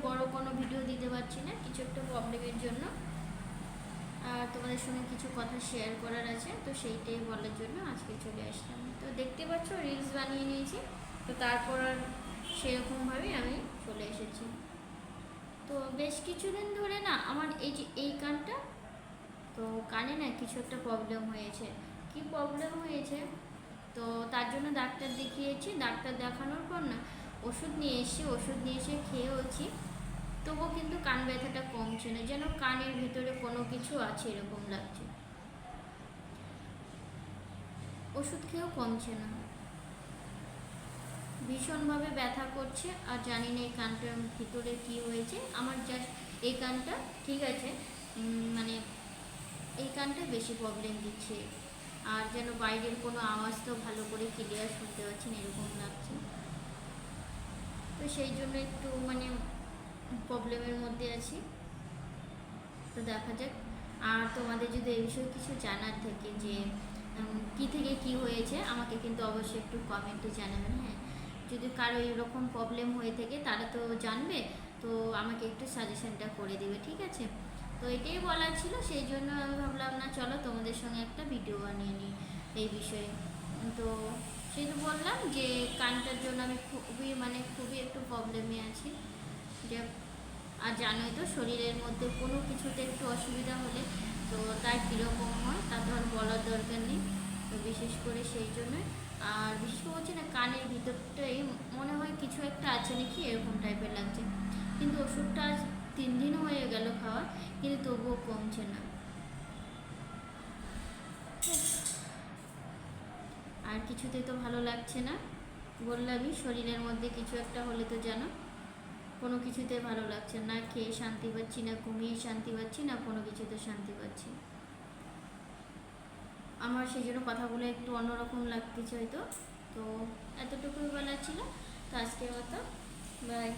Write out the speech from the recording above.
বড় কোনো ভিডিও দিতে পারছি না, কিছু একটা প্রবলেমের জন্য। আর তোমাদের সঙ্গে কিছু কথা শেয়ার করার আছে, তো সেইটাই বলার জন্য আজকে চলে আসলাম। তো দেখতে পাচ্ছ রিলস বানিয়ে নিয়েছি, তো তারপর আর সেরকমভাবেই আমি চলে এসেছি। তো বেশ কিছুদিন ধরে না আমার এই যে এই কানটা, তো কানে না কিছু একটা প্রবলেম হয়েছে। কি প্রবলেম হয়েছে, তো তার জন্য ডাক্তার দেখিয়েছি। ডাক্তার দেখানোর পর না ওষুধ নিয়ে এসে খেয়েওছি, তবুও কিন্তু কান ব্যথাটা কমছে না, যেন কানের ভিতরে কোনো কিছু আছে এরকম লাগছে। ওষুধ খেয়েও কমছে না, ভীষণভাবে ব্যথা করছে। আর জানি না এই কানটার ভিতরে কি হয়েছে। আমার জাস্ট এই কানটা ঠিক আছে, মানে এই কানটা বেশি প্রবলেম দিচ্ছে। আর যেন বাইরের কোনো আওয়াজ তো ভালো করে ক্লিয়ার শুনতে পাচ্ছি না, এরকম লাগছে। তো সেই জন্য একটু মানে প্রবলেমের মধ্যে আছি। তো দেখা যাক। আর তোমাদের যদি এই বিষয়ে কিছু জানার থাকে যে কী থেকে কি হয়েছে, আমাকে কিন্তু অবশ্যই একটু কমেন্টে জানাবেন। হ্যাঁ, যদি কারো এরকম প্রবলেম হয়ে থাকে তারা তো জানবে, তো আমাকে একটু সাজেশনটা করে দেবে, ঠিক আছে? তো এটাই বলার ছিল, সেই জন্য আমি ভাবলাম না চলো তোমাদের সঙ্গে একটা ভিডিও বানিয়ে নিই এই বিষয়ে। তো সেই তো বললাম যে কানটার জন্য আমি খুবই একটু প্রবলেমে আছি। যে আর জানোই তো শরীরের মধ্যে কোনো কিছুতে একটু অসুবিধা হলে তো তার কীরকম হয় তা তো আর বলার দরকার নেই। তো বিশেষ করে সেই জন্যই। আর বিশেষ করে হচ্ছে না কানের ভিতরটাই মনে হয় কিছু একটা আছে নাকি এরকম টাইপের লাগছে। কিন্তু ওষুধটা আজ 3 দিন হয়ে গেল খাওয়া, কিন্তু তবুও কমছে না। আর কিছুতেই তো ভালো লাগছে না। বললামই শরীরের মধ্যে কিছু একটা হলে তো জানো কোনো কিছুতে ভালো লাগছে না, খেয়ে শান্তি পাচ্ছি না, ঘুমিয়ে শান্তি পাচ্ছি না, কোনো কিছুতে শান্তি পাচ্ছি। আমার সেই জন্য কথাগুলো একটু অন্যরকম লাগতেছে হয়তো। তো এতটুকুই বলা ছিল। তো আজকের মতো বাই।